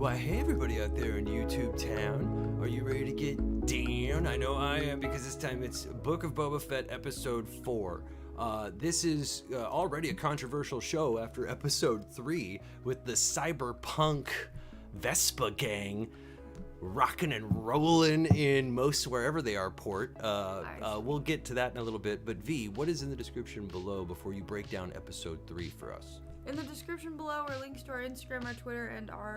Why, hey everybody out there in YouTube town. Are you ready to get down? I know I am, because this time it's Book of Boba Fett episode 4. This is already a controversial show after episode 3 with the cyberpunk Vespa gang rocking and rolling in most wherever they are port. We'll get to that in a little bit, but V, what is in the description below before you break down episode 3 for us? In the description below are links to our Instagram, our Twitter, and our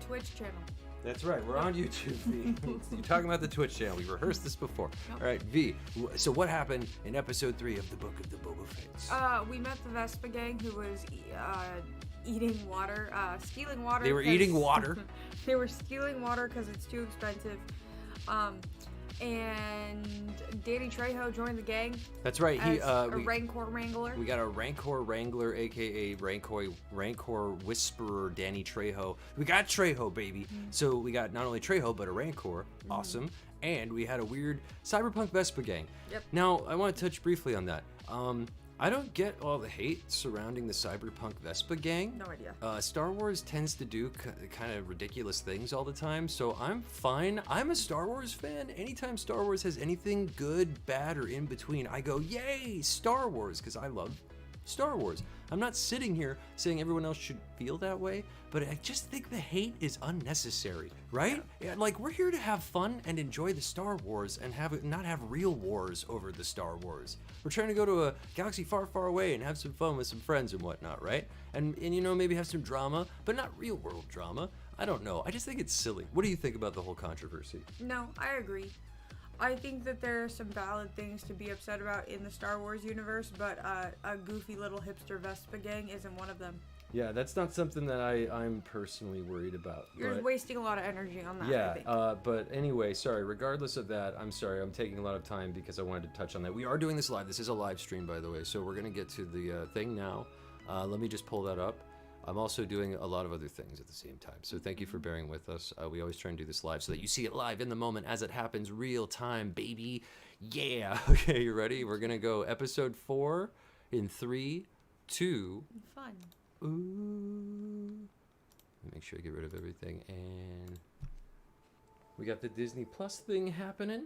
Twitch channel. That's right, we're on YouTube, V. You're talking about the Twitch channel. We rehearsed this before. Yep. All right, V, so what happened in episode 3 of the Book of the Boba Fett? We met the Vespa gang who was eating water, stealing water. They were eating water. They were stealing water because it's too expensive. And Danny Trejo joined the gang. That's right. As a Rancor Wrangler. We got a Rancor Wrangler, aka Rancor Whisperer, Danny Trejo. We got Trejo, baby. Mm-hmm. So we got not only Trejo but a Rancor. Mm-hmm. Awesome. And we had a weird cyberpunk Vespa gang. Yep. Now I want to touch briefly on that. I don't get all the hate surrounding the cyberpunk Vespa gang. No idea. Star Wars tends to do kind of ridiculous things all the time, so I'm fine. I'm a Star Wars fan. Anytime Star Wars has anything good, bad, or in between, I go, yay, Star Wars, because I love Star Wars. I'm not sitting here saying everyone else should feel that way, but I just think the hate is unnecessary, right? Yeah, like, we're here to have fun and enjoy the Star Wars and not have real wars over the Star Wars. We're trying to go to a galaxy far, far away and have some fun with some friends and whatnot, right? And you know, maybe have some drama, but not real world drama. I don't know. I just think it's silly. What do you think about the whole controversy? No, I agree. I think that there are some valid things to be upset about in the Star Wars universe, but a goofy little hipster Vespa gang isn't one of them. Yeah, that's not something that I'm personally worried about. You're wasting a lot of energy on that, yeah, I think. But anyway, sorry, regardless of that, I'm sorry, I'm taking a lot of time because I wanted to touch on that. We are doing this live. This is a live stream, by the way, so we're going to get to the thing now. Let me just pull that up. I'm also doing a lot of other things at the same time, so thank you for bearing with us. We always try and do this live so that you see it live in the moment as it happens, real time, baby. Yeah. Okay, you ready? We're gonna go episode 4 in 3, 2. Fun. Ooh. Let me make sure I get rid of everything, and we got the Disney Plus thing happening.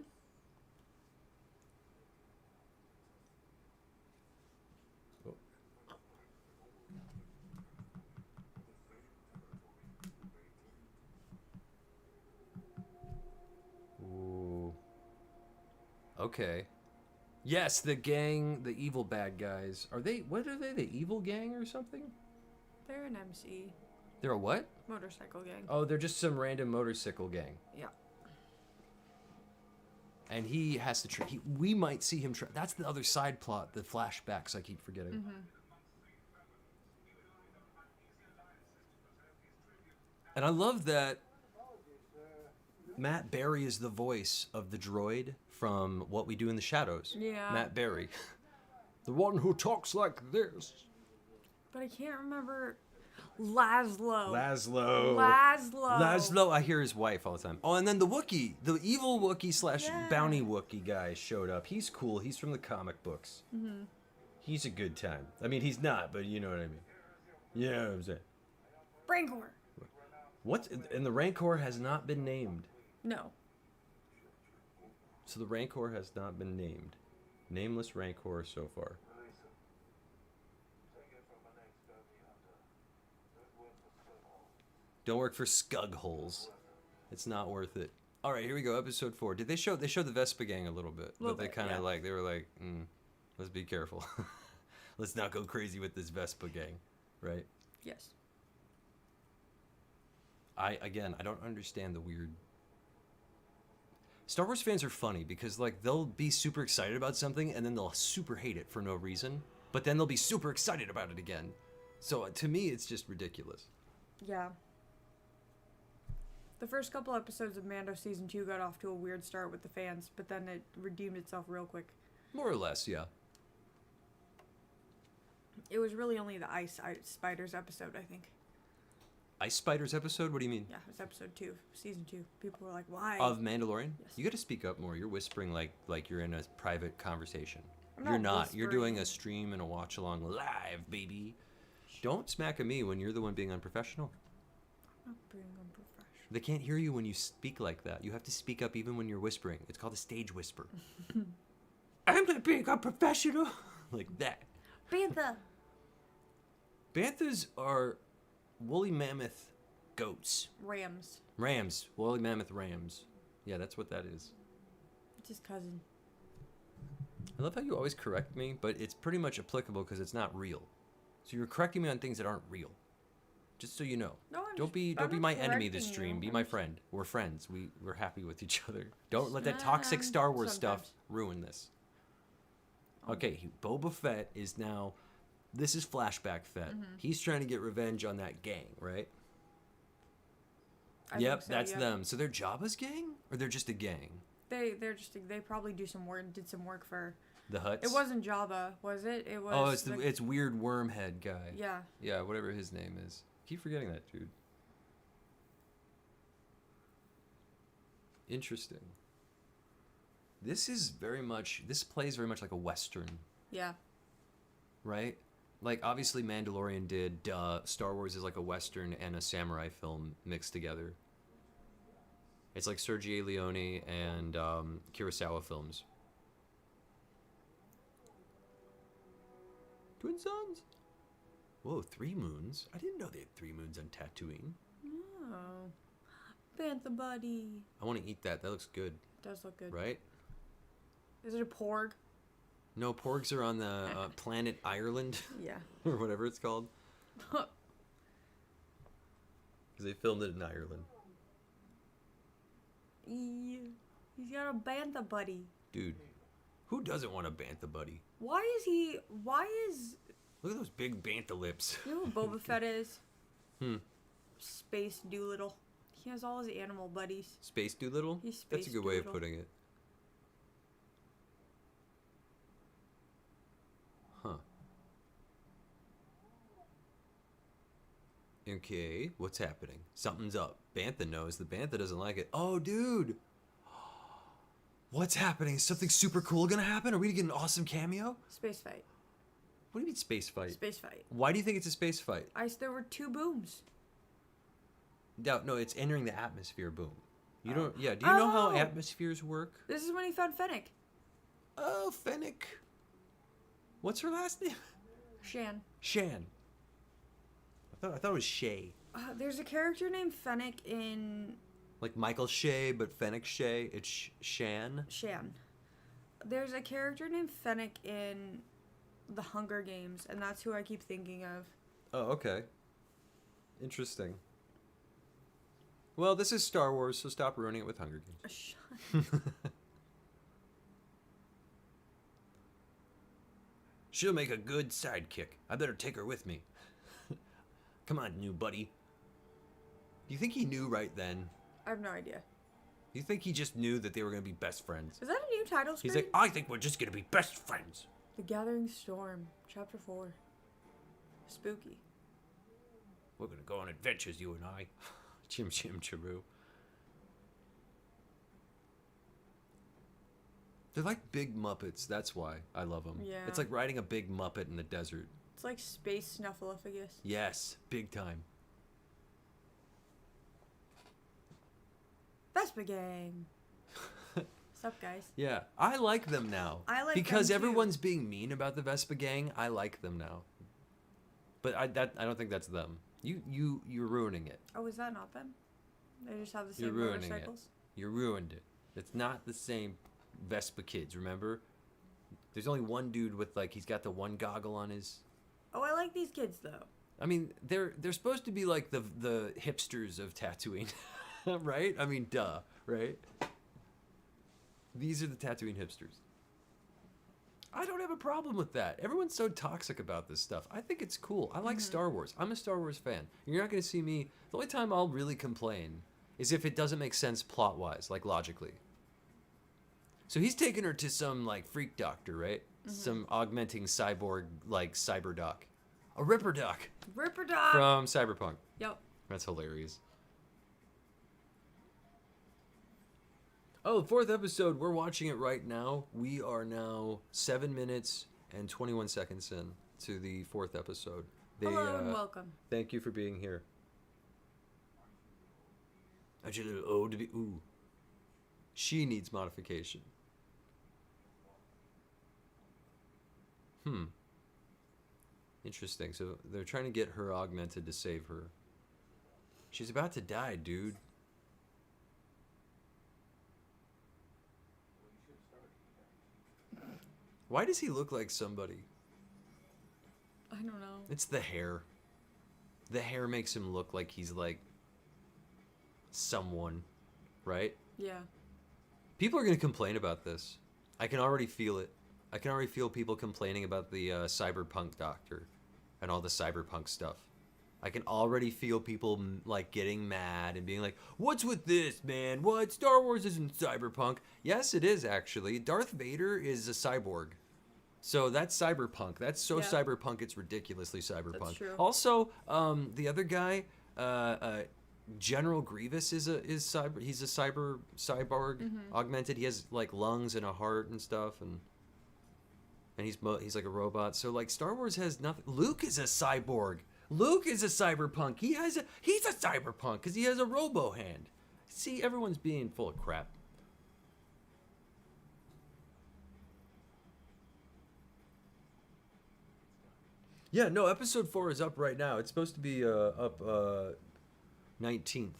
Okay. Yes, the gang, the evil bad guys. What are they? The evil gang or something? They're an MC. They're a what? Motorcycle gang. Oh, they're just some random motorcycle gang. Yeah. And he has to we might see him that's the other side plot, the flashbacks I keep forgetting. Mm-hmm. And I love that Matt Berry is the voice of the droid from What We Do in the Shadows. Yeah. Matt Berry. The one who talks like this. But I can't remember. Laszlo. I hear his wife all the time. Oh, and then the Wookiee, the evil Wookiee / bounty Wookiee guy showed up. He's cool. He's from the comic books. Mm-hmm. He's a good time. I mean, he's not, but you know what I mean. You know what I'm saying. Rancor. What? And the Rancor has not been named. No. So the Rancor has not been named. Nameless Rancor so far. Don't work for scug holes. It's not worth it. All right, here we go. Episode 4. Did they show the Vespa gang a little bit? But they kind of they were like, let's be careful. Let's not go crazy with this Vespa gang, right? Yes. I don't understand the weird. Star Wars fans are funny because they'll be super excited about something and then they'll super hate it for no reason, but then they'll be super excited about it again. So to me, it's just ridiculous. Yeah. The first couple episodes of Mando Season 2 got off to a weird start with the fans, but then it redeemed itself real quick. More or less, yeah. It was really only the Ice Spiders episode, I think. Ice Spiders episode? What do you mean? Yeah, it was episode 2, season 2. People were like, why? Of Mandalorian? Yes. You got to speak up more. You're whispering like you're in a private conversation. You're not. Whispering. You're doing a stream and a watch along live, baby. Don't smack at me when you're the one being unprofessional. Not being unprofessional. They can't hear you when you speak like that. You have to speak up even when you're whispering. It's called a stage whisper. I'm not being unprofessional. Like that. Bantha. Banthas are woolly mammoth goats. Rams. Rams. Woolly mammoth rams. Yeah, that's what that is. It's his cousin. I love how you always correct me, but it's pretty much applicable because it's not real. So you're correcting me on things that aren't real. Just so you know. No, Don't be I'm not my enemy this correcting stream. you. Be my friend. We're friends. We're happy with each other. Don't let that toxic Star Wars stuff Sometimes. ruin this. Okay, Boba Fett is now. This is flashback Fett. He's trying to get revenge on that gang, right? I Yep, think so, that's yeah. them. So they're Jabba's gang, or they're just a gang? They probably did some work for. The Hutts. It wasn't Jabba, was it? It was. Oh, it's weird wormhead guy. Yeah. Yeah, whatever his name is. Keep forgetting that, dude. Interesting. This plays very much like a Western, Yeah. right? Like, obviously Mandalorian did, Star Wars is like a Western and a samurai film mixed together. It's like Sergio Leone and Kurosawa films. Twin Sons? Whoa, 3 moons? I didn't know they had 3 moons on Tatooine. Oh. Bantha buddy. I want to eat that. That looks good, Does look good. right? Is it a porg? No, porgs are on the planet Ireland, Yeah. or whatever it's called. Because they filmed it in Ireland. He's got a Bantha buddy. Dude, who doesn't want a Bantha buddy? Why is Look at those big Bantha lips. you know what Boba Fett is? Hmm. Space Doolittle. He has all his animal buddies. Space Doolittle? He's That's a Space good way of Doolittle. putting it. Huh. Okay, what's happening? Something's up. Bantha knows. The Bantha doesn't like it. Oh, dude! What's happening? Is something super cool gonna happen? Are we gonna get an awesome cameo? Space fight. What do you mean space fight? Space fight. Why do you think it's a space fight? There were 2 booms. No, it's entering the atmosphere. Boom. You don't. Yeah. Do you know how Oh! atmospheres work? This is when he found Fennec. Oh, Fennec. What's her last name? Shan. Shan. I thought it was Shay. There's a character named Fennec in Like Michael Shay, but Fennec Shay. It's Shan. Shan. There's a character named Fennec in the Hunger Games, and that's who I keep thinking of. Oh, okay. Interesting. Well, this is Star Wars, so stop ruining it with Hunger Games. She'll make a good sidekick. I better take her with me. Come on, new buddy. Do you think he knew right then? I have no idea. Do you think he just knew that they were going to be best friends? Is that a new title screen? He's like, I think we're just going to be best friends. The Gathering Storm, Chapter 4. Spooky. We're going to go on adventures, you and I. Chim chim chiroo. They're like big Muppets. That's why I love them. Yeah. It's like riding a big Muppet in the desert. It's like Space Snuffleupagus. Yes, big time. Vespa Gang. What's up, guys? Yeah, I like them now. I like because them too. everyone's being mean about the Vespa gang. I like them now. But I don't think that's them. You're ruining it. Oh, is that not them? They just have the You're same ruining motorcycles? it. You ruined it. It's not the same Vespa kids. Remember? There's only one dude with he's got the one goggle on his. Oh, I like these kids though. I mean, they're supposed to be like the hipsters of Tatooine, right? I mean, duh, right? These are the Tatooine hipsters. I don't have a problem with that. Everyone's so toxic about this stuff. I think it's cool. I like Star Wars. I'm a Star Wars fan. You're not going to see me. The only time I'll really complain is if it doesn't make sense plot-wise, like logically. So he's taking her to some freak doctor, right? Some augmenting cyborg cyber doc. A Ripper doc Ripper Dog! from Cyberpunk. Yep. That's hilarious. Oh, 4th episode. We're watching it right now. We are now 7 minutes and 21 seconds in to the 4th episode. Hello and welcome. Thank you for being here. Aren't you a little old to be? Ooh. She needs modification. Interesting. So they're trying to get her augmented to save her. She's about to die, dude. Why does he look like somebody? I don't know. It's the hair. The hair makes him look like he's like someone, right? Yeah. People are going to complain about this. I can already feel it. I can already feel people complaining about the cyberpunk doctor and all the cyberpunk stuff. I can already feel people like getting mad and being like, "What's with this, man? What? Star Wars isn't cyberpunk." Yes, it is actually. Darth Vader is a cyborg. So that's cyberpunk. That's so cyberpunk, it's ridiculously cyberpunk. That's true. Also, the other guy, General Grievous is cyber. He's a cyborg augmented. He has like lungs and a heart and stuff, and he's like a robot. So like Star Wars has nothing. Luke is a cyborg. Luke is a cyberpunk. He's a cyberpunk because he has a robo hand. See, everyone's being full of crap. Yeah, no, episode 4 is up right now. It's supposed to be up 19th.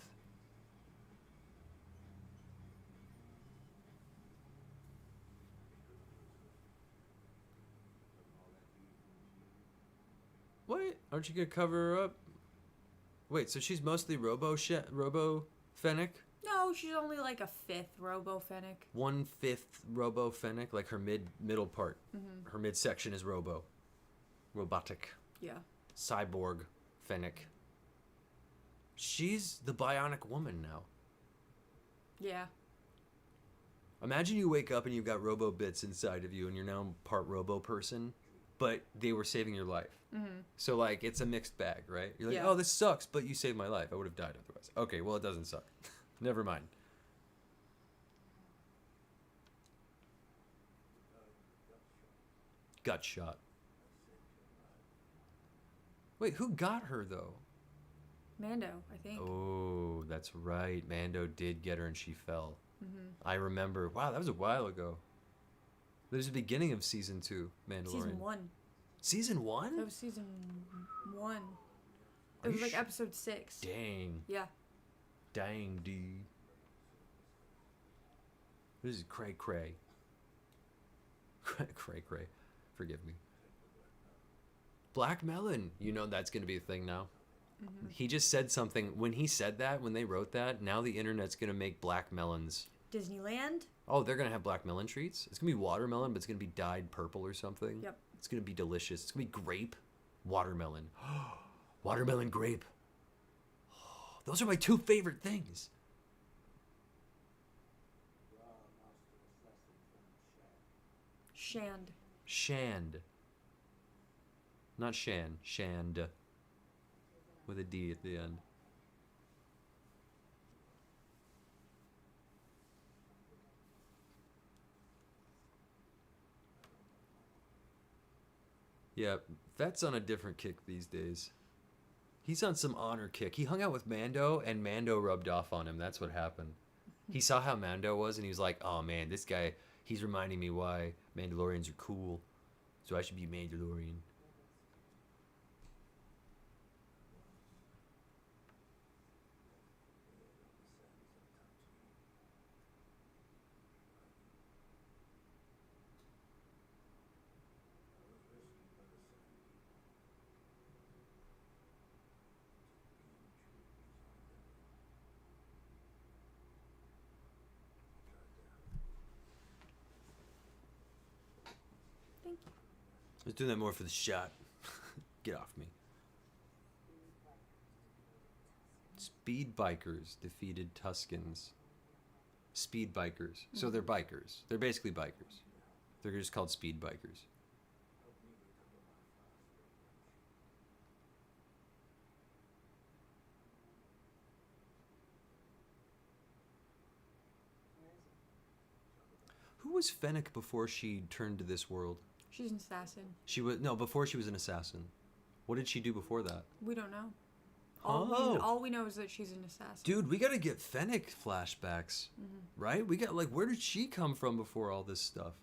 What? Aren't you gonna cover her up? Wait, so she's mostly Robo Fennec? No, she's only like a fifth Robo Fennec. 1/5 Robo Fennec, like her middle part. Her midsection is Robo. Robotic. Yeah. Cyborg Fennec. She's the bionic woman now. Yeah. Imagine you wake up and you've got robo bits inside of you and you're now part robo person, but they were saving your life. So like it's a mixed bag, right? You're like, oh, this sucks, but you saved my life. I would have died otherwise. Okay, well, it doesn't suck. Never mind. Got shot. Wait, who got her though? Mando, I think. Oh, that's right. Mando did get her and she fell. I remember. Wow, that was a while ago. That was the beginning of season 2, Mandalorian. Season 1. Season 1? That was season 1. It was like episode 6. Dang. Yeah. Dang, D. This is cray cray. Cray cray. Forgive me. Black melon. You know that's going to be a thing now. He just said something. When he said that, when they wrote that, now the internet's going to make black melons. Disneyland? Oh, they're going to have black melon treats? It's going to be watermelon, but it's going to be dyed purple or something. Yep. It's going to be delicious. It's going to be grape, watermelon. Watermelon grape. Those are my 2 favorite things. Shand. Shand. Not Shan. Shand. With a D at the end. Yeah, Fett's on a different kick these days. He's on some honor kick. He hung out with Mando, and Mando rubbed off on him. That's what happened. He saw how Mando was, and he was like, oh man, this guy, he's reminding me why Mandalorians are cool. So I should be Mandalorian. Thank you. I was doing that more for the shot. Get off me. Speed bikers defeated Tuskens. Speed bikers. So they're bikers. They're basically bikers. They're just called speed bikers. Who was Fennec before she turned to this world? She's an assassin. Before she was an assassin. What did she do before that? We don't know. All we know is that she's an assassin. Dude, we gotta get Fennec flashbacks, right? We got, like, where did she come from before all this stuff?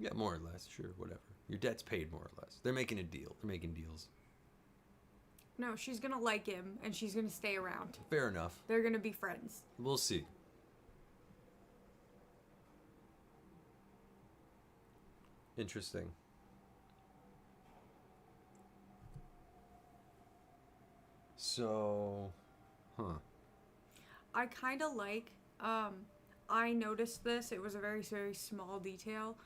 Yeah, more or less, sure, whatever. Your debt's paid, more or less. They're making a deal. They're making deals. No, she's gonna like him, and she's gonna stay around. Fair enough. They're gonna be friends. We'll see. Interesting. So, I kind of like, I noticed this. It was a very, very small detail.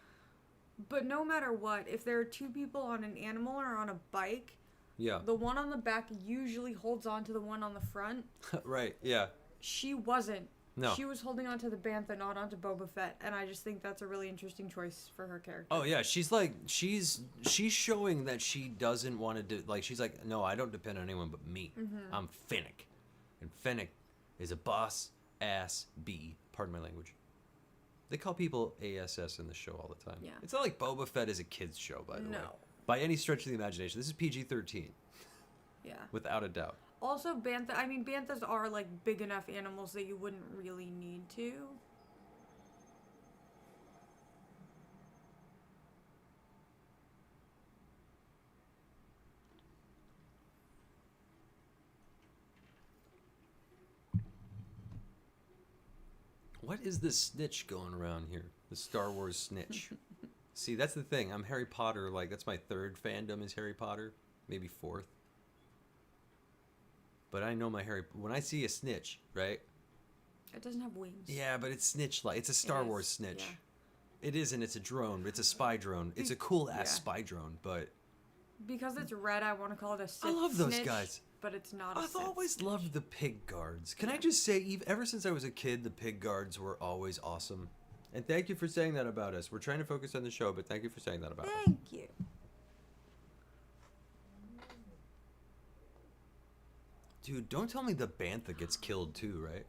But no matter what, if there are two people on an animal or on a bike, yeah. the one on the back usually holds on to the one on the front. Right, yeah. She wasn't. No. She was holding on to the bantha, not onto Boba Fett, and I just think that's a really interesting choice for her character. Oh yeah, she's showing that she doesn't want to do, like, she's like, no, I don't depend on anyone but me. I'm Fennec, and Fennec is a boss ass bee. Pardon my language. They call people ASS in the show all the time. Yeah. It's not like Boba Fett is a kids show, by the way. No. By any stretch of the imagination, this is PG-13. Yeah. Without a doubt. Also, banthas are, like, big enough animals that you wouldn't really need to. What is this snitch going around here? The Star Wars snitch. See, that's the thing. I'm Harry Potter, like, that's my third fandom is Harry Potter. Maybe fourth. But I know my when I see a snitch, right? It doesn't have wings. Yeah, but it's snitch-like. It's a Star Wars snitch. Yeah. It isn't. It's a drone. It's a spy drone. It's a cool-ass spy drone, but... Because it's red, I want to call it a Sith I love those snitch, guys. But it's not a I've Sith always snitch. loved the pig guards. Can I just say, ever since I was a kid, the pig guards were always awesome. And thank you for saying that about us. We're trying to focus on the show, but thank you for saying that about us. Thank you. Dude, don't tell me the bantha gets killed too, right?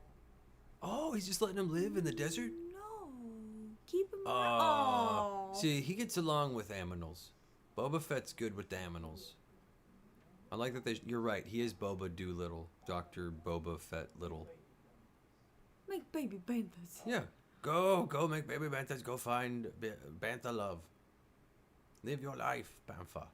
Oh, he's just letting him live in the desert? No. Keep him around. Oh. See, he gets along with aminals. Boba Fett's good with the aminals. I like that you're right. He is Boba Doolittle. Dr. Boba Fett Little. Make baby banthas. Yeah. Go make baby banthas. Go find bantha love. Live your life, Bantha.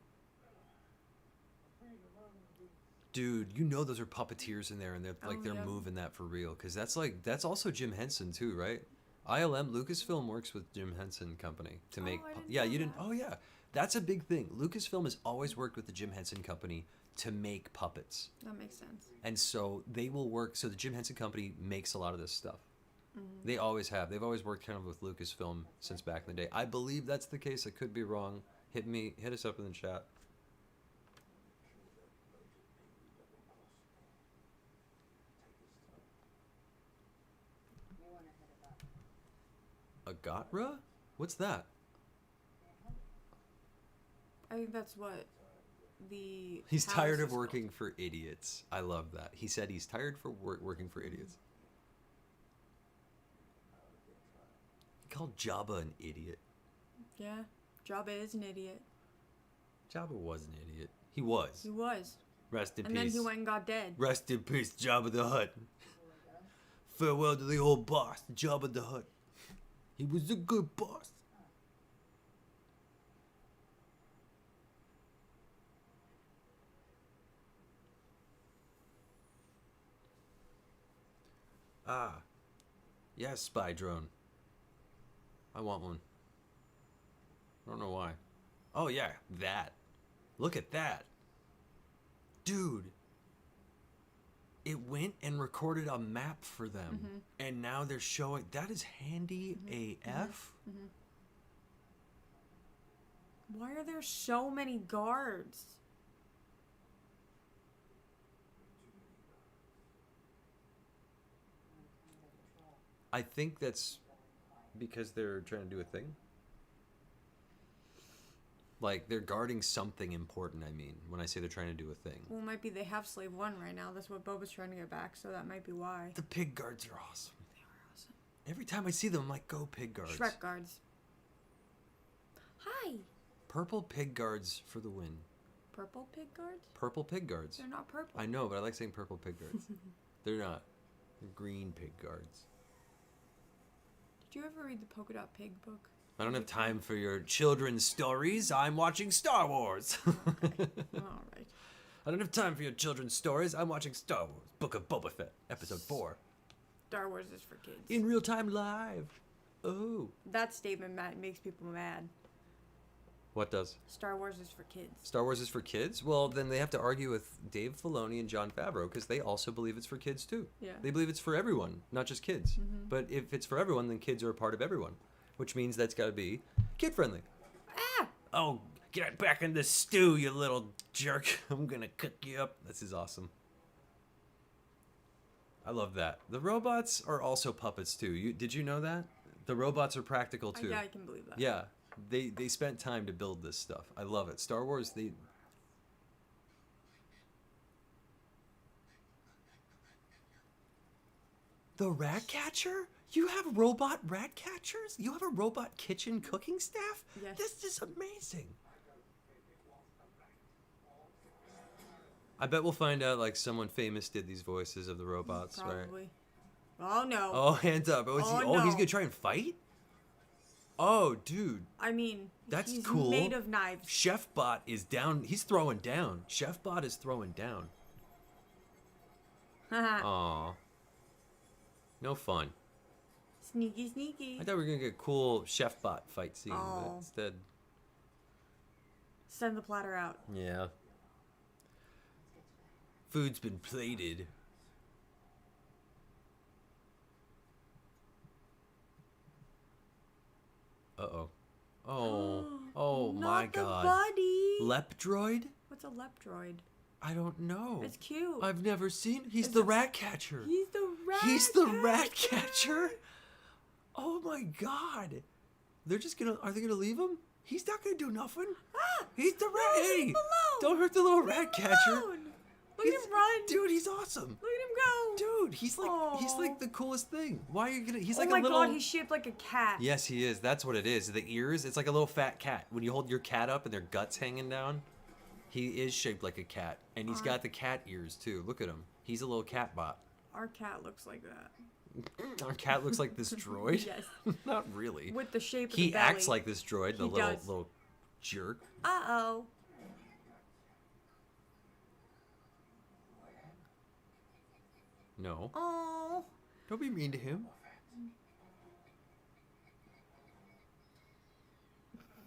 Dude, you know those are puppeteers in there, and they're moving that for real, because that's also Jim Henson too, right? ILM Lucasfilm works with Jim Henson Company to make. You didn't. Oh yeah, that's a big thing. Lucasfilm has always worked with the Jim Henson Company to make puppets. That makes sense. And so they will work. So the Jim Henson Company makes a lot of this stuff. They always have. They've always worked kind of with Lucasfilm since back in the day. I believe that's the case. I could be wrong. Hit us up in the chat. Agatra? What's that? I think that's what the He's house tired of is working for idiots. I love that. He said he's tired for working for idiots. He called Jabba an idiot. Yeah, Jabba is an idiot. Jabba was an idiot. He was. He was. Rest in and peace. And then he went and got dead. Rest in peace, Jabba the Hutt. Farewell to the old boss, Jabba the Hutt. He was a good boss. Ah. Yes, spy drone. I want one. I don't know why. Oh yeah, that. Look at that. Dude. It went and recorded a map for them. And now they're showing... That is handy AF. Why are there so many guards? I think that's because they're trying to do a thing. Like, they're guarding something important, I mean, when I say they're trying to do a thing. Well, it might be they have Slave 1 right now. That's what Boba's trying to get back, so that might be why. The pig guards are awesome. They are awesome. Every time I see them, I'm like, go pig guards. Shrek guards. Hi! Purple pig guards for the win. Purple pig guards? Purple pig guards. They're not purple. I know, but I like saying purple pig guards. They're not. They're green pig guards. Did you ever read the Polka Dot Pig book? I don't have time for your children's stories. I'm watching Star Wars. All right. I don't have time for your children's stories. I'm watching Star Wars. Book of Boba Fett, Episode 4. Star Wars is for kids. In real time live. Oh. That statement makes people mad. What does? Star Wars is for kids. Star Wars is for kids? Well, then they have to argue with Dave Filoni and Jon Favreau because they also believe it's for kids too. Yeah. They believe it's for everyone, not just kids. Mm-hmm. But if it's for everyone, then kids are a part of everyone, which means that's got to be kid-friendly. Ah! Oh, get back in the stew, you little jerk. I'm going to cook you up. This is awesome. I love that. The robots are also puppets too. Did you know that? The robots are practical too. Yeah, I can believe that. Yeah. They spent time to build this stuff. I love it. Star Wars, The rat catcher? You have robot rat catchers? You have a robot kitchen cooking staff? Yes. This is amazing. I bet we'll find out like someone famous did these voices of the robots, Probably. right? Oh no. Oh, hands up. Oh, He's no. gonna try and fight? Oh, dude. I mean, That's he's cool. made of knives. Chefbot is down. He's throwing down. Chefbot is throwing down. Aw. No fun. Sneaky, sneaky. I thought we were going to get a cool Chefbot fight scene, but Oh. instead... Send the platter out. Yeah. Food's been plated. Uh-oh. Oh. Oh, my God. Not the buddy. Lepdroid? What's a lepdroid? I don't know. It's cute. I've never seen... He's Is the it- rat catcher. He's the rat He's the rat catcher? Oh my God. They're just gonna... Are they gonna leave him? He's not gonna do nothing. Ah! He's the rat... No, leave Hey! him alone. Don't hurt the little rat Leave him catcher. alone. Look at him run. Dude, he's awesome. Look at him go. Dude, he's like the coolest thing. Why are you gonna... He's Oh like my a little... God, he's shaped like a cat. Yes, he is. That's what it is. The ears, it's like a little fat cat. When you hold your cat up and their guts hanging down, he is shaped like a cat. And he's got the cat ears, too. Look at him. He's a little cat bot. Our cat looks like that. Our cat looks like this droid? Yes. Not really. With the shape of He the belly. acts like this droid, the He little does. little jerk. Uh-oh. No. Oh. Don't be mean to him.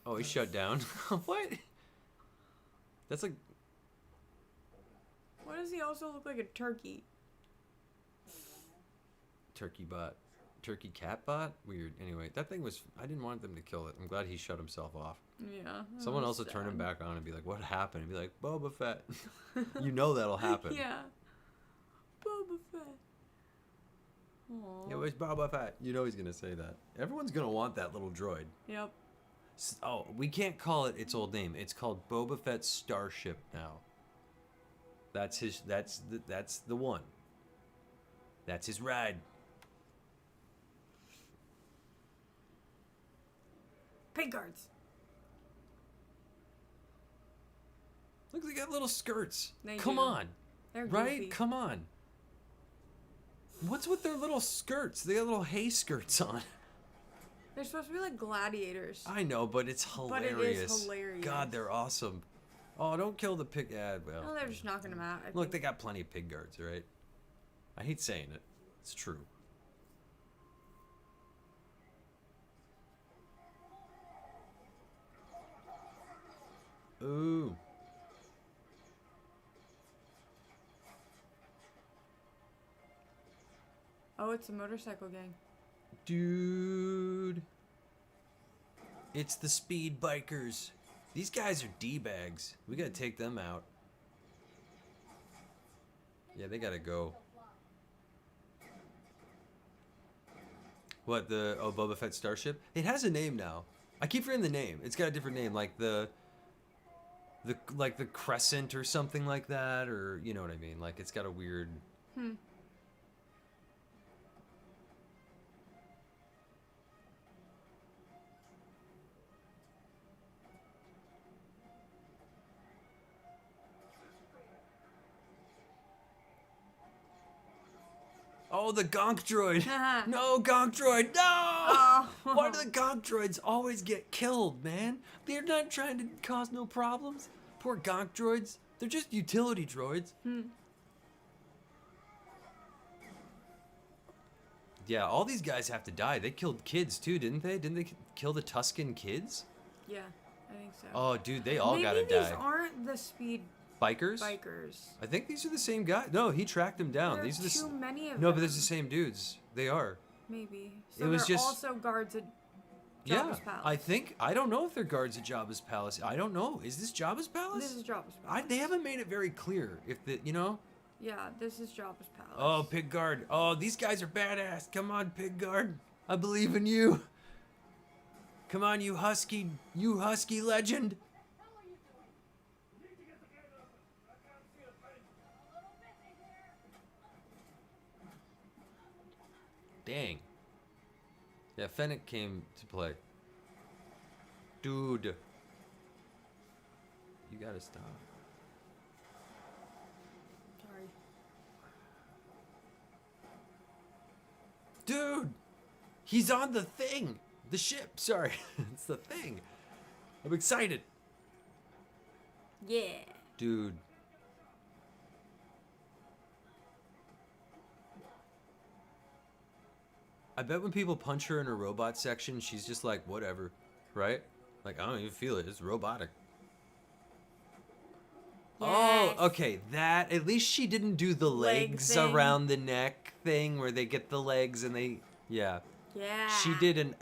Oh, he's shut down. What? That's like... Why does he also look like a turkey? Turkey bot. Turkey cat bot? Weird. Anyway, that thing was... I didn't want them to kill it. I'm glad he shut himself off. Yeah. Someone else will turn him back on and be like, what happened? And be like, Boba Fett. You know that'll happen. Yeah. Boba Fett. Aww. It was Boba Fett. You know he's going to say that. Everyone's going to want that little droid. Yep. Oh, we can't call it its old name. It's called Boba Fett's Starship now. That's his... That's the one. That's his ride. Pig guards. Look, they got little skirts. They Come do. on. They're Right? goofy. Come on. What's with their little skirts? They got little hay skirts on. They're supposed to be like gladiators. I know, but it's But hilarious. it is hilarious. God, they're awesome. Oh, don't kill the pig. Well, No, they're just knocking them out. I look, they think. got plenty of pig guards, right? I hate saying it. It's true. Ooh. Oh, it's a motorcycle gang. Dude. It's the speed bikers. These guys are D-bags. We gotta take them out. Yeah, they gotta go. What, the Boba Fett Starship? It has a name now. I keep forgetting the name. It's got a different name, like the the crescent or something like that, or you know what I mean? Like it's got a weird. Oh, the Gonk droid! No, Gonk droid! No! Oh. Why do the Gonk droids always get killed, man? They're not trying to cause no problems. Poor Gonk droids. They're just utility droids. Yeah, all these guys have to die. They killed kids too, didn't they? Didn't they kill the Tusken kids? Yeah, I think so. Oh, dude, they all Maybe gotta these die. aren't the speed Bikers? bikers. I think these are the same guy. No, he tracked them down. There These are the too many of No, them. but there's the same dudes. They are. Maybe. It So was they're just- also guards at Yeah, Jabba's palace. I don't know if they're guards at Jabba's palace. I don't know. Is this Jabba's palace? This is Jabba's palace. They haven't made it very clear if the, you know? Yeah, this is Jabba's palace. Oh, Pig Guard. Oh, these guys are badass. Come on, Pig Guard. I believe in you. Come on, you husky legend. Dang. Yeah, Fennec came to play. Dude. You gotta stop. Sorry. Dude! He's on the thing! The ship, sorry. It's the thing. I'm excited. Yeah. Dude. I bet when people punch her in her robot section, she's just like, whatever. Right? Like, I don't even feel it. It's robotic. Yes. Oh, okay. That, at least she didn't do the Leg legs thing. around the neck thing where they get the legs and they, yeah. Yeah.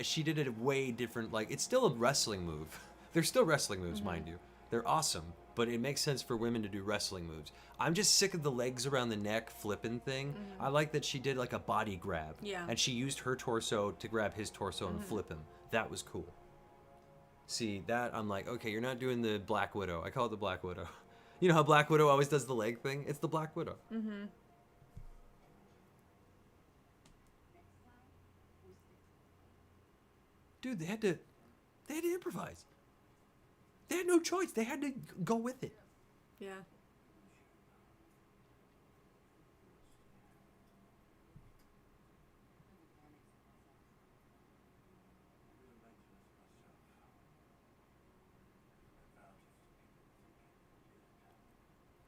She did a way different, like, it's still a wrestling move. They're still wrestling moves, mind you. They're awesome, but it makes sense for women to do wrestling moves. I'm just sick of the legs around the neck flipping thing. I like that she did like a body grab. Yeah. And she used her torso to grab his torso and flip him. That was cool. See, that I'm like, okay, you're not doing the Black Widow. I call it the Black Widow. You know how Black Widow always does the leg thing? It's the Black Widow. Dude, they had to improvise. They had no choice. They had to go with it. Yeah.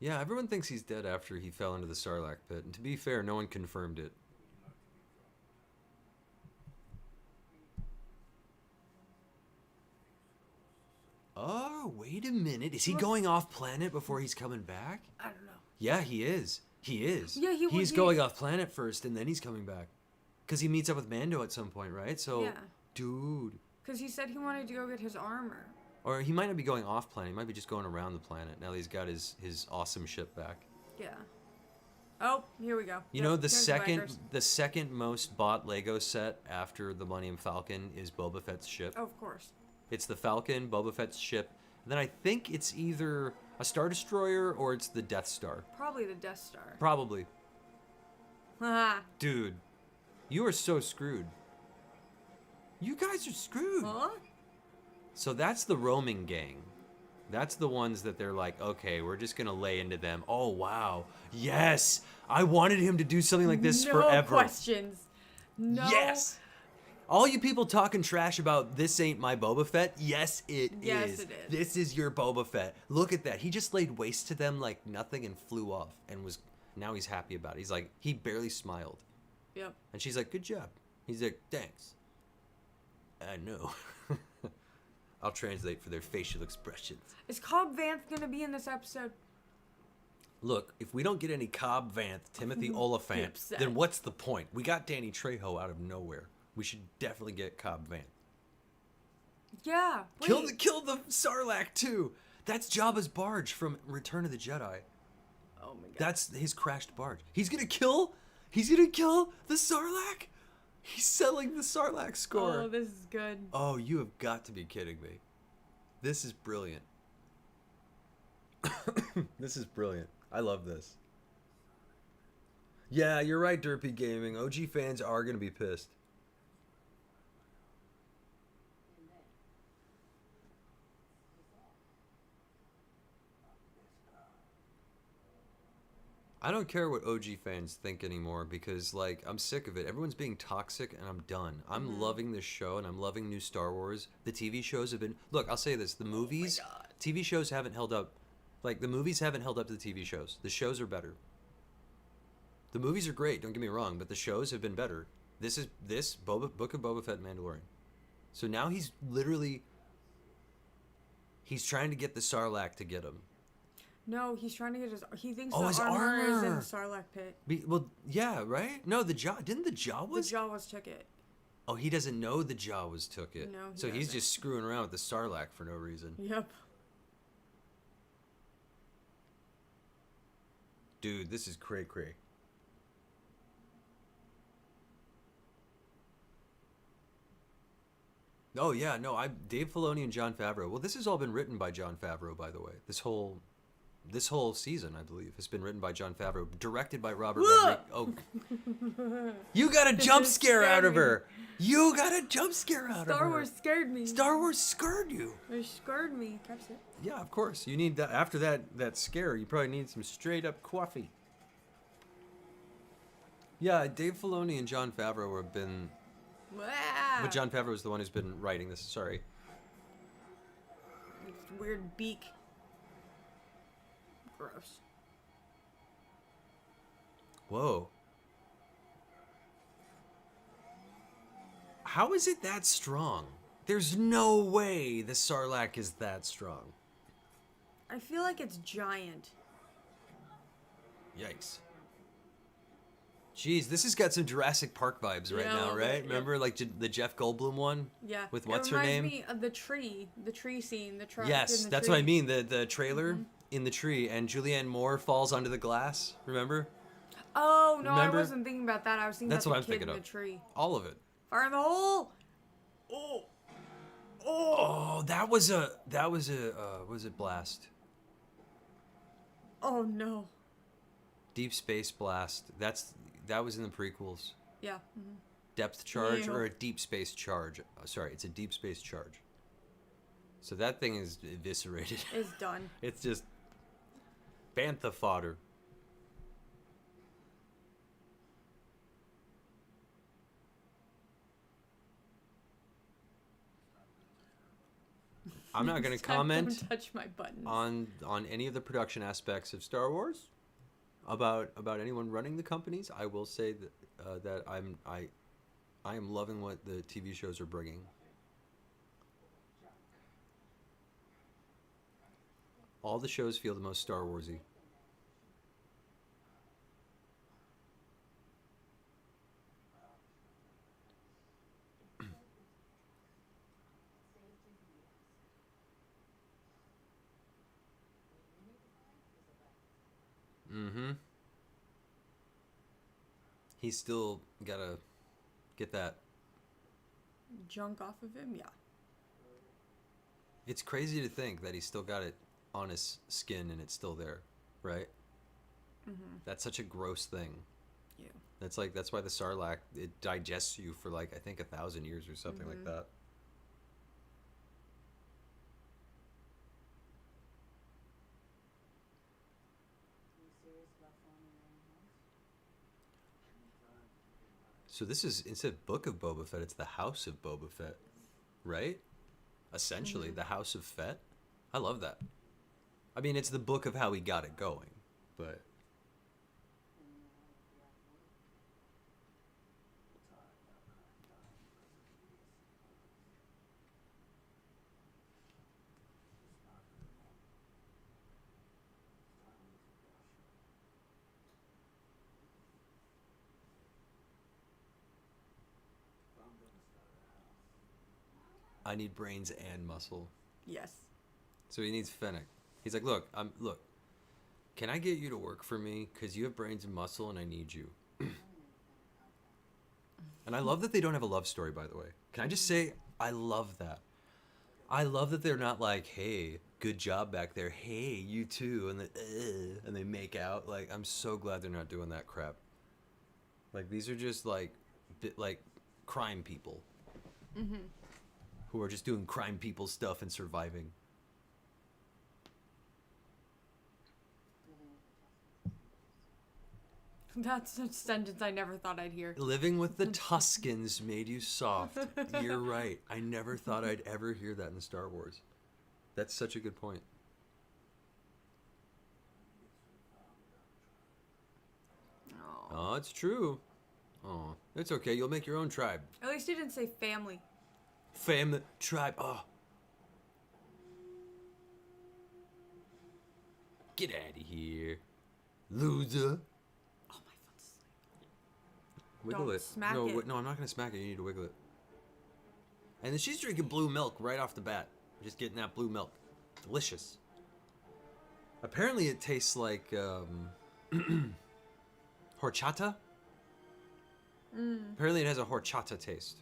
Yeah, everyone thinks he's dead after he fell into the Sarlacc pit. And to be fair, no one confirmed it. Oh, wait a minute. Is he going off planet before he's coming back? I don't know. Yeah, he is. He is. Yeah, he He's was- going off planet first and then he's coming back. Because he meets up with Mando at some point, right? So, Yeah. dude. Because he said he wanted to go get his armor. Or he might not be going off planet. He might be just going around the planet now that he's got his awesome ship back. Yeah. Oh, here we go. You know, the Here's bikers. second most bought Lego set after the Millennium Falcon is Boba Fett's ship. Oh, of course. It's the Falcon, Boba Fett's ship. And then I think it's either a Star Destroyer or it's the Death Star. Probably the Death Star. Probably. Haha. Dude, you are so screwed. You guys are screwed. Huh? So that's the roaming gang. That's the ones that they're like, okay, we're just going to lay into them. Oh, wow. Yes. I wanted him to do something like this no forever. questions. No. Yes. All you people talking trash about this ain't my Boba Fett. Yes, it Yes, is. it is. This is your Boba Fett. Look at that. He just laid waste to them like nothing and flew off and now he's happy about it. He's like, he barely smiled. Yep. And she's like, good job. He's like, thanks. I know. I'll translate for their facial expressions. Is Cobb Vanth gonna be in this episode? Look, if we don't get any Cobb Vanth, Timothy Oliphant, upset. then what's the point? We got Danny Trejo out of nowhere. We should definitely get Cobb Vanth. Yeah. Wait. Kill the Sarlacc too. That's Jabba's barge from Return of the Jedi. Oh my god. That's his crashed barge. He's gonna kill the Sarlacc. He's selling the Sarlacc score. Oh, this is good. Oh, you have got to be kidding me. This is brilliant. This is brilliant. I love this. Yeah, you're right, Derpy Gaming. OG fans are going to be pissed. I don't care what OG fans think anymore because, like, I'm sick of it. Everyone's being toxic and I'm done. I'm loving this show and I'm loving new Star Wars. The TV shows have been... Look, I'll say this. The movies... TV shows haven't held up. Like, the movies haven't held up to the TV shows. The shows are better. The movies are great, don't get me wrong, but the shows have been better. This Book of Boba Fett Mandalorian. So now he's literally... He's trying to get the Sarlacc to get him. No, he's trying to get his... He thinks his the armor is in armor. the Sarlacc pit. Well, yeah, right? No, the Jaw... Didn't the Jawas... The Jawas took it. Oh, he doesn't know the Jawas took it. No, so he's just screwing around with the Sarlacc for no reason. Yep. Dude, this is cray-cray. Oh, yeah, no, Dave Filoni and Jon Favreau. Well, this has all been written by Jon Favreau, by the way. This whole season, I believe, has been written by Jon Favreau, directed by Robert Rodriguez. Oh, you got a jump scare out of her. You got a jump scare out of her. Star Wars scared me. Star Wars scared you. It scared me. Catch it. Yeah, of course. You need that after that scare. You probably need some straight up coffee. Yeah, Dave Filoni and Jon Favreau have been. But Jon Favreau is the one who's been writing this. Sorry. It's weird beak. Gross. Whoa. How is it that strong? There's no way the Sarlacc is that strong. I feel like it's giant. Yikes. Jeez, this has got some Jurassic Park vibes right now, right? Yep. Remember, like the Jeff Goldblum one? Yeah. With what's her name? It reminds me of the tree scene, the truck. Yes, in the that's tree. what I mean. The trailer in the tree, and Julianne Moore falls onto the glass. Remember? Oh no, Remember? I wasn't thinking about that. I was thinking That's about what the I'm kid thinking in of. the tree. All of it. Fire in the hole. Oh. Oh, that was a was it Blast? Oh no. Deep Space Blast. That was in the prequels. Yeah. Depth charge Yeah. or a deep space charge. Sorry, it's a deep space charge. So that thing is eviscerated. It's done. It's just bantha fodder. I'm not going to comment Don't touch my buttons. on any of the production aspects of Star Wars. About anyone running the companies. I will say that I am loving what the TV shows are bringing. All the shows feel the most Star Warsy. Mm-hmm. He's still gotta get that. Junk off of him? Yeah. It's crazy to think that he's still got it on his skin and it's still there, right? Mm-hmm. That's such a gross thing. Yeah. That's why the Sarlacc, it digests you for like I think 1,000 years or something like that. So this is, instead of Book of Boba Fett, it's the House of Boba Fett, right? Essentially, the House of Fett. I love that. I mean, it's the book of how he got it going, but... I need brains and muscle. Yes. So he needs Fennec. He's like, look, can I get you to work for me? Because you have brains and muscle and I need you. And I love that they don't have a love story, by the way. Can I just say, I love that. I love that they're not like, hey, good job back there. Hey, you too. And they make out. Like, I'm so glad they're not doing that crap. Like, these are just like crime people. Mm-hmm. Who are just doing crime people stuff and surviving. That's a sentence I never thought I'd hear. Living with the Tuscans made you soft. You're right. I never thought I'd ever hear that in Star Wars. That's such a good point. Oh, it's true. Oh, it's okay. You'll make your own tribe. At least he didn't say family. Family, tribe. Oh. Get out of here. Loser. Oh, my foot's asleep. Wiggle Don't it. smack No, it. no, I'm not going to smack it. You need to wiggle it. And then she's drinking blue milk right off the bat. Just getting that blue milk. Delicious. Apparently it tastes like horchata. Apparently it has a horchata taste.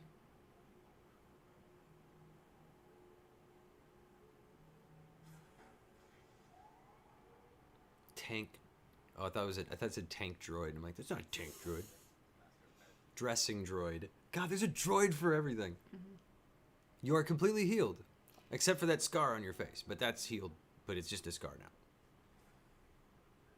Tank. Oh, I thought it said tank droid. I'm like, that's not a tank droid. Dressing droid. God, there's a droid for everything. Mm-hmm. You are completely healed. Except for that scar on your face. But that's healed. But it's just a scar now.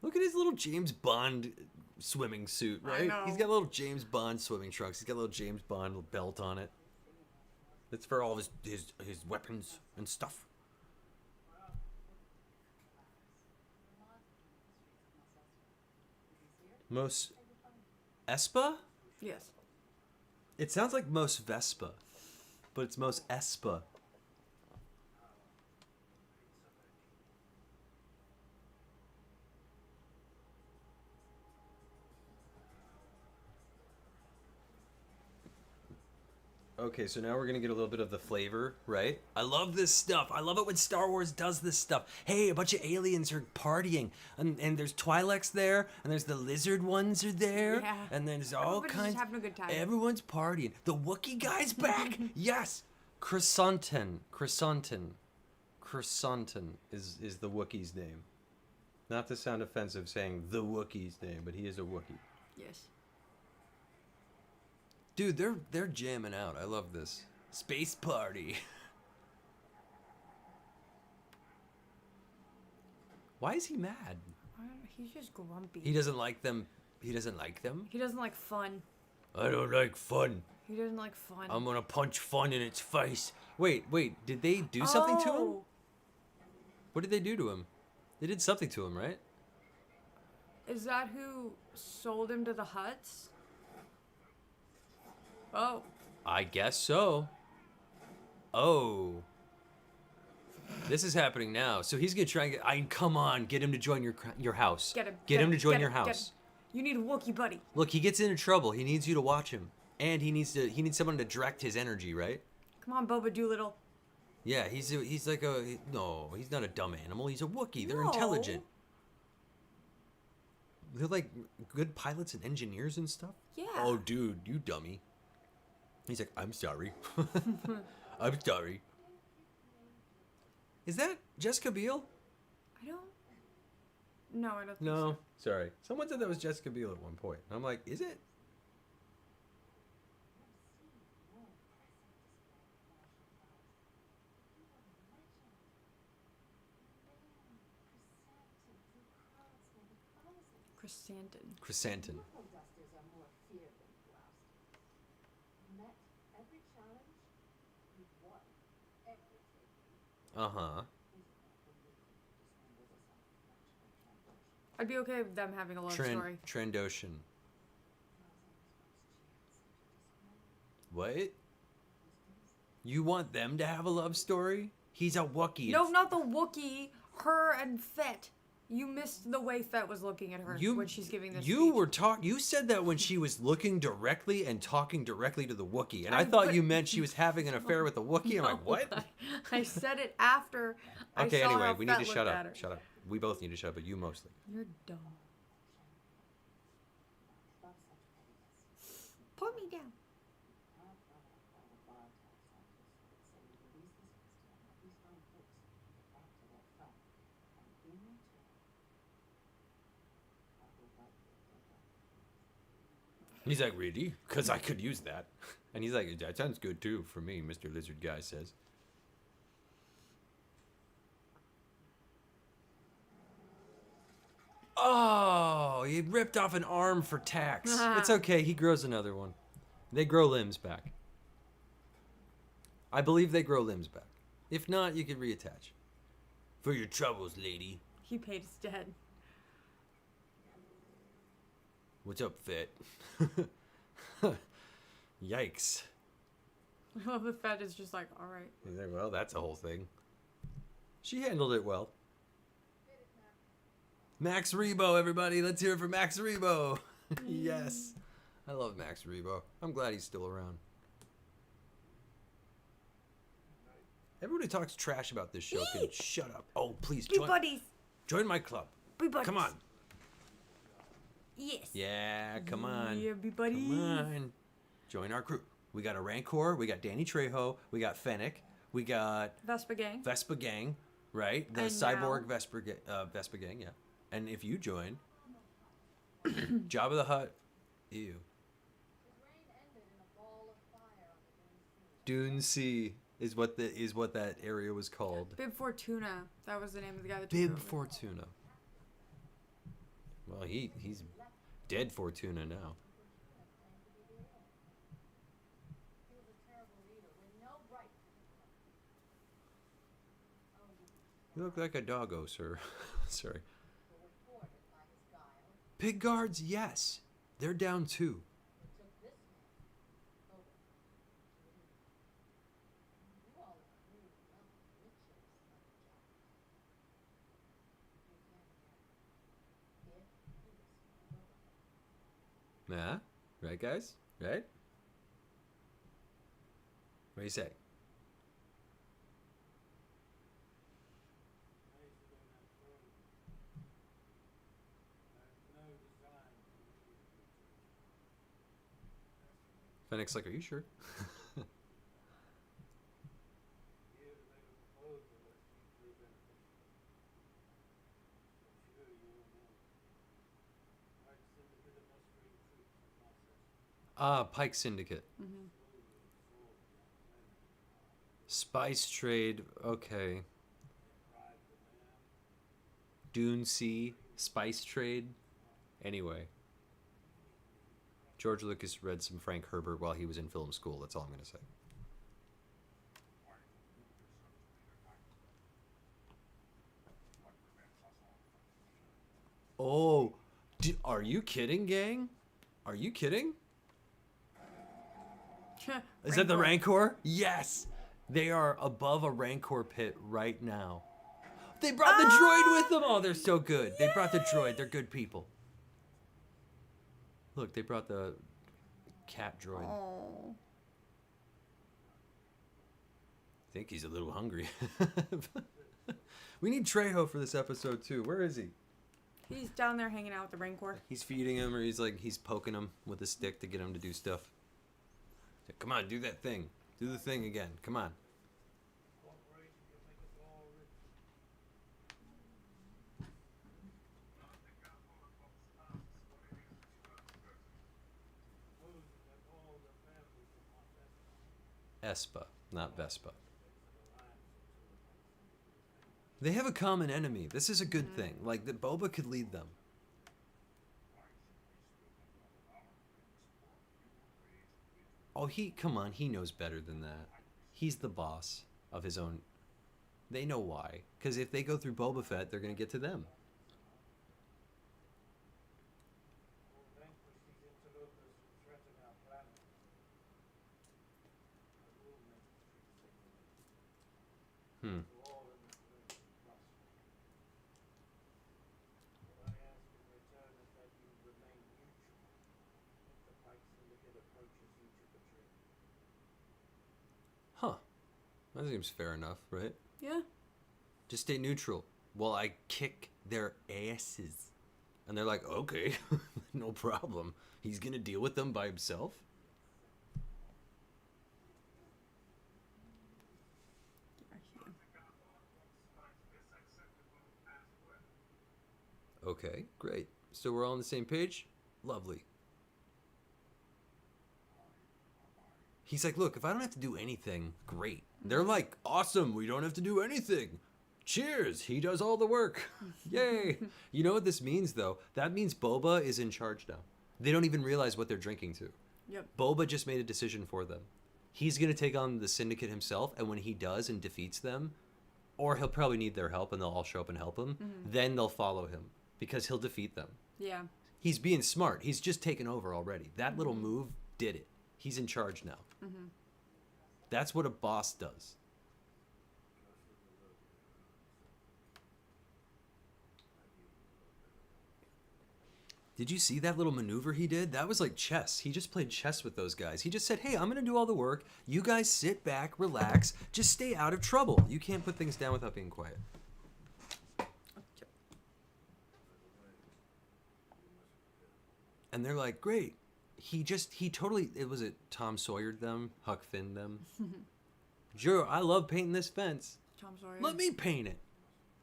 Look at his little James Bond swimming suit, right? I know. He's got little James Bond swimming trunks. He's got a little James Bond belt on it. That's for all his weapons and stuff. Mos Espa? Yes. It sounds like Mos Vespa, but it's Mos Espa. Okay, so now we're gonna get a little bit of the flavor, right? I love this stuff. I love it when Star Wars does this stuff. Hey, a bunch of aliens are partying, and there's Twi'leks there, and there's the lizard ones are there, Yeah. and then there's all Everybody's kinds. just having a good time. Everyone's partying. The Wookiee guy's back. Yes, Chrysantin is the Wookiee's name. Not to sound offensive, saying the Wookiee's name, but he is a Wookiee. Yes. Dude, they're jamming out. I love this. Space party. Why is he mad? He's just grumpy. He doesn't like them. He doesn't like them? He doesn't like fun. I don't like fun. He doesn't like fun. I'm gonna punch fun in its face. Wait, did they do something to him? What did they do to him? They did something to him, right? Is that who sold him to the Hutts? Oh. I guess so. Oh. This is happening now. So he's gonna try and come on, get him to join your house. Get him. Get him to join your house. You need a Wookiee buddy. Look, he gets into trouble. He needs you to watch him. And he needs someone to direct his energy, right? Come on, Boba Doolittle. Yeah, he's like no, he's not a dumb animal. He's a Wookiee. They're No. intelligent. They're like good pilots and engineers and stuff. Yeah. Oh, dude, you dummy. He's like, I'm sorry. I'm sorry. Is that Jessica Biel? I don't. No, I don't think No, sorry. Someone said that was Jessica Biel at one point. I'm like, is it? Chrysantin. Chrysantin. Uh-huh. I'd be okay with them having a love story. Trandoshan. What? You want them to have a love story? He's a Wookiee. No, not the Wookiee. Her and Fett. You missed the way Fett was looking at her when she's giving this speech. You said that when she was looking directly and talking directly to the Wookiee, and I thought you meant she was having an affair with the Wookiee. I'm like, what? I said it after. Okay, I saw anyway, how we need Fett to looked shut at up. her. Shut up. We both need to shut up, but you mostly. You're dumb. Put me down. He's like, really? Because I could use that. And he's like, that sounds good too for me, Mr. Lizard Guy says. Oh, he ripped off an arm for tax. It's okay, he grows another one. They grow limbs back. I believe they grow limbs back. If not, you can reattach. For your troubles, lady. He paid his debt. What's up, Fett? Yikes. I love the Fett is just like, all right. He's like, well, that's a whole thing. She handled it well. Max Rebo, everybody. Let's hear it for Max Rebo. Yes. I love Max Rebo. I'm glad he's still around. Everybody talks trash about this show. Can shut up. Oh, please Be buddies. join my club. Be buddies. Come on. Yes. Yeah, come on. Yeah, be buddies. Come on. Join our crew. We got a Rancor. We got Danny Trejo. We got Fennec. We got Vespa gang. Vespa Gang, right? The And cyborg now- Vespa Gang, yeah. And if you join, Jabba the Hutt, ew. Dune Sea is what that area was called. Bib Fortuna. That was the name of the guy that took Bib over. Fortuna. Well, he's dead Fortuna now. You look like a doggo, sir. Sorry. Pig guards, yes. They're down too. Yeah? Right, guys? Right? What do you say? Fennec's like, are you sure? Pike Syndicate. Mm-hmm. Spice trade, okay. Dune Sea, spice trade. Anyway. George Lucas read some Frank Herbert while he was in film school. That's all I'm going to say. Oh, are you kidding, gang? Are you kidding? Is that the Rancor? Yes! They are above a Rancor pit right now. They brought the droid with them! Oh, they're so good. They brought the droid. They're good people. Look, they brought the cat droid. Oh. I think he's a little hungry. We need Trejo for this episode, too. Where is he? He's down there hanging out with the Rancor. He's feeding him, or he's poking him with a stick to get him to do stuff. Come on, do that thing. Do the thing again. Come on. Espa, not Vespa. They have a common enemy. This is a good thing. Like, that Boba could lead them. Oh, come on, he knows better than that. He's the boss of his own. They know why. Because if they go through Boba Fett, they're going to get to them. Huh. That seems fair enough, right? Yeah. Just stay neutral while I kick their asses. And they're like, okay, no problem. He's going to deal with them by himself? Okay, great. So we're all on the same page? Lovely. He's like, look, if I don't have to do anything, great. They're like, awesome, we don't have to do anything. Cheers, he does all the work. Yay. You know what this means, though? That means Boba is in charge now. They don't even realize what they're drinking to. Yep. Boba just made a decision for them. He's going to take on the Syndicate himself, and when he does and defeats them, or he'll probably need their help and they'll all show up and help him, then they'll follow him because he'll defeat them. Yeah. He's being smart. He's just taken over already. That little move did it. He's in charge now. That's what a boss does. Did you see that little maneuver he did? That was like chess. He just played chess with those guys. He just said, hey, I'm going to do all the work. You guys sit back, relax, just stay out of trouble. You can't put things down without being quiet. And they're like, great. He totally, was it Tom Sawyered them? Huck Finn them? Sure, I love painting this fence. Tom Sawyer. Let me paint it.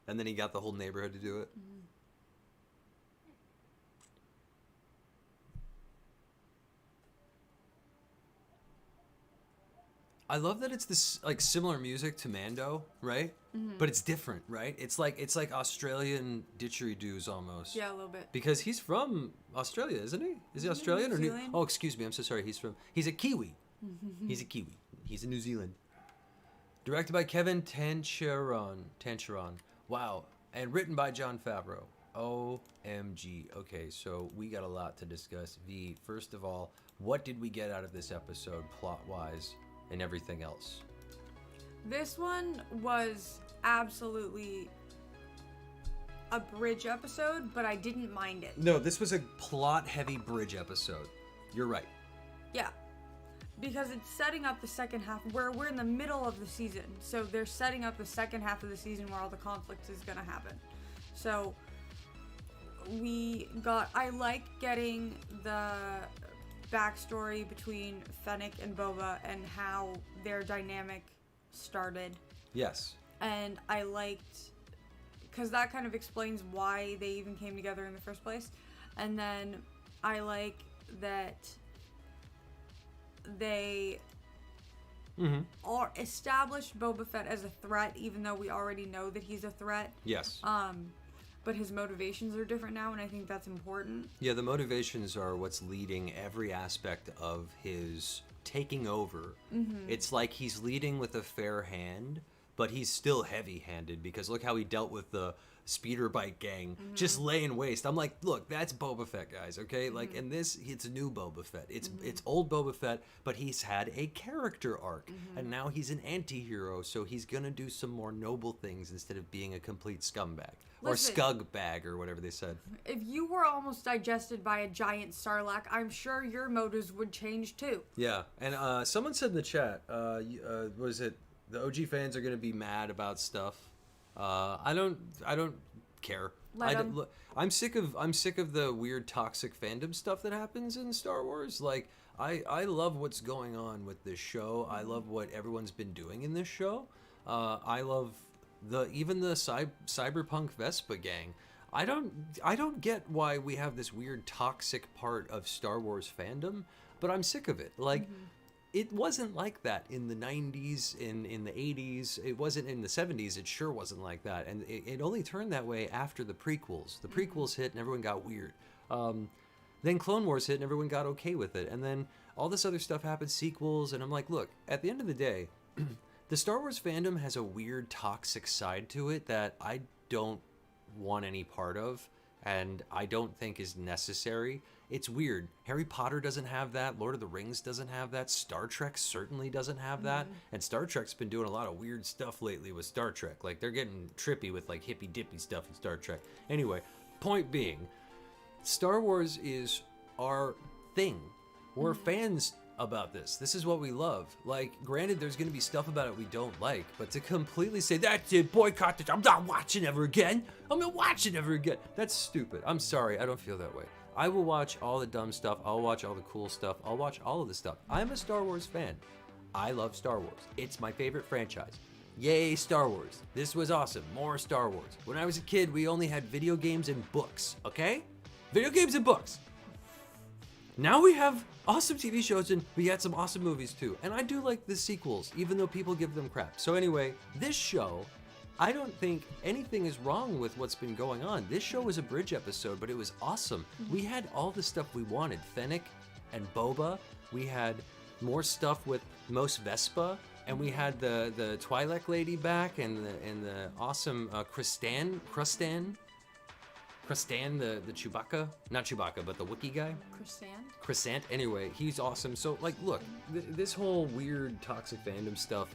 And then he got the whole neighborhood to do it. I love that it's this like similar music to Mando, right? But it's different, right? It's like Australian didgeridoos almost. Yeah, a little bit. Because he's from Australia, isn't he? Is he Australian New or New? Zealand? Oh, excuse me. I'm so sorry. He's a Kiwi. He's a Kiwi. He's in New Zealand. Directed by Kevin Tancheron. Wow. And written by Jon Favreau. OMG. Okay, so we got a lot to discuss. V, first of all, what did we get out of this episode plot-wise and everything else? This one was absolutely a bridge episode, but I didn't mind it. No, this was a plot-heavy bridge episode. You're right. Yeah. Because it's setting up the second half, where we're in the middle of the season. So they're setting up the second half of the season where all the conflict is going to happen. So I like getting the backstory between Fennec and Boba and how their dynamic started. Yes. And I liked, because that kind of explains why they even came together in the first place. And then I like that they are established Boba Fett as a threat, even though we already know that he's a threat. Yes. But his motivations are different now, and I think that's important. Yeah, the motivations are what's leading every aspect of his taking over. It's like he's leading with a fair hand, but he's still heavy-handed because look how he dealt with the speeder bike gang, just laying waste. I'm like, look, that's Boba Fett, guys, okay? Like, in this, it's a new Boba Fett. It's old Boba Fett, but he's had a character arc, and now he's an anti-hero, so he's gonna do some more noble things instead of being a complete scumbag. Listen, or scug bag, or whatever they said. If you were almost digested by a giant Sarlacc, I'm sure your motives would change too. Yeah, and someone said in the chat, was it the OG fans are gonna be mad about stuff? I don't care. I'm sick of the weird toxic fandom stuff that happens in Star Wars. Like I love what's going on with this show. I love what everyone's been doing in this show. I love even the cyberpunk Vespa gang. I don't get why we have this weird toxic part of Star Wars fandom, but I'm sick of it. Like it wasn't like that in the 90s, in the 80s. It wasn't in the 70s. It sure wasn't like that. And it only turned that way after the prequels. The prequels hit and everyone got weird. Then Clone Wars hit and everyone got okay with it. And then all this other stuff happened, sequels. And I'm like, look, at the end of the day, the Star Wars fandom has a weird toxic side to it that I don't want any part of. And I don't think is necessary. It's weird. Harry Potter doesn't have that. Lord of the Rings doesn't have that. Star Trek certainly doesn't have that. And Star Trek's been doing a lot of weird stuff lately with Star Trek. Like, they're getting trippy with, like, hippy-dippy stuff in Star Trek. Anyway, point being, Star Wars is our thing. We're fans about this. This is what we love. Like, granted, there's going to be stuff about it we don't like, but to completely say, that's it, boycott this, I'm not watching ever again. I'm not watching ever again. That's stupid. I'm sorry. I don't feel that way. I will watch all the dumb stuff. I'll watch all the cool stuff. I'll watch all of the stuff. I'm a Star Wars fan. I love Star Wars. It's my favorite franchise. Yay, Star Wars. This was awesome. More Star Wars. When I was a kid, we only had video games and books, okay? Video games and books. Now we have awesome TV shows and we got some awesome movies too. And I do like the sequels, even though people give them crap. So anyway, this show, I don't think anything is wrong with what's been going on. This show was a bridge episode, but it was awesome. We had all the stuff we wanted. Fennec and Boba. We had more stuff with Mos Vespa. And we had the Twi'lek lady back and the awesome Krustan, the Chewbacca, not Chewbacca, but the Wookiee guy. Crescent. Anyway, he's awesome. So like, look, this whole weird toxic fandom stuff,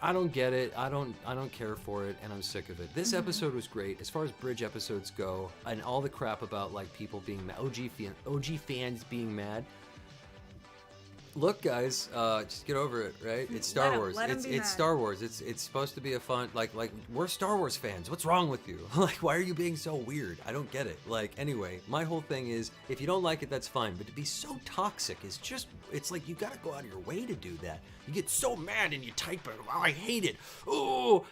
I don't get it. I don't care for it, and I'm sick of it. This episode was great. As far as bridge episodes go, and all the crap about like people being OG fans being mad. Look, guys, just get over it, right? It's Star Wars. It's Star Wars. It's supposed to be a fun like we're Star Wars fans. What's wrong with you? Like, why are you being so weird? I don't get it. Like, anyway, my whole thing is if you don't like it, that's fine. But to be so toxic is just it's like you gotta go out of your way to do that. You get so mad and you type it. Oh, I hate it. Oh,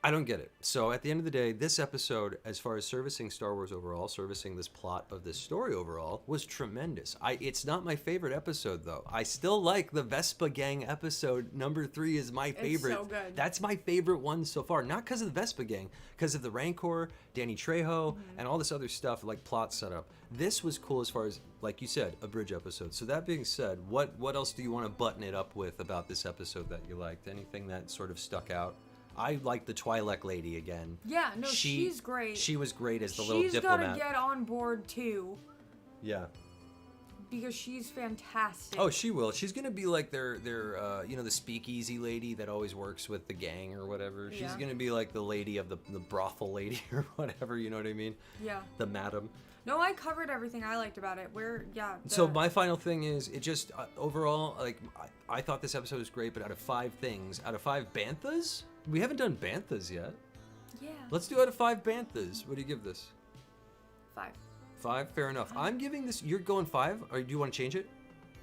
I don't get it. So at the end of the day, this episode, as far as servicing Star Wars overall, servicing this plot of this story overall, was tremendous. It's not my favorite episode, though. I still like the Vespa Gang episode. Number 3 is my favorite. It's so good. That's my favorite one so far. Not because of the Vespa Gang, because of the Rancor, Danny Trejo, and all this other stuff, like plot setup. This was cool as far as, like you said, a bridge episode. So that being said, what else do you want to button it up with about this episode that you liked? Anything that sort of stuck out? I like the Twi'lek lady again. Yeah, no, she's great. She was great as the little diplomat. She's gotta get on board too. Yeah. Because she's fantastic. Oh, she will. She's gonna be like their the speakeasy lady that always works with the gang or whatever. She's gonna be like the lady of the brothel lady or whatever. You know what I mean? Yeah. The madam. No, I covered everything I liked about it. So my final thing is, it just overall, like, I thought this episode was great, but out of 5 banthas, we haven't done banthas yet. Yeah. Let's do out of 5 banthas. What do you give this? 5. 5? Fair enough. I'm giving this, you're going 5, or do you want to change it?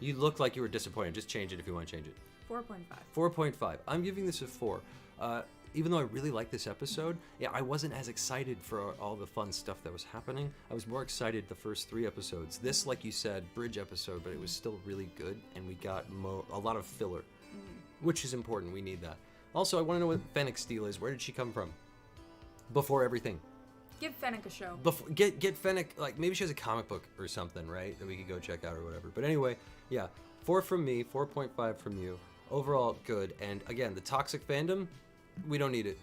You look like you were disappointed. Just change it if you want to change it. 4.5. 4.5. I'm giving this a 4. Even though I really like this episode, I wasn't as excited for all the fun stuff that was happening. I was more excited the first 3 episodes. This, like you said, bridge episode, but it was still really good, and we got a lot of filler, which is important. We need that. Also, I want to know what Fennec's deal is. Where did she come from? Before everything. Give Fennec a show. Get Fennec, like, maybe she has a comic book or something, right? That we could go check out or whatever. But anyway, 4 from me, 4.5 from you. Overall, good. And again, the toxic fandom, we don't need it,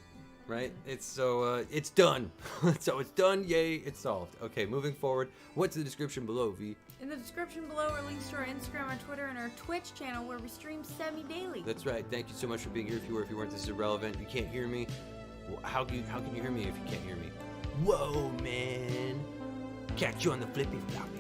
right? It's done. So it's done. Yay, it's solved. Okay, moving forward. What's the description below, V? In the description below are links to our Instagram, our Twitter, and our Twitch channel where we stream semi-daily. That's right. Thank you so much for being here. If you weren't, this is irrelevant. You can't hear me. Well, how can you hear me if you can't hear me? Whoa, man. Catch you on the flippy floppy.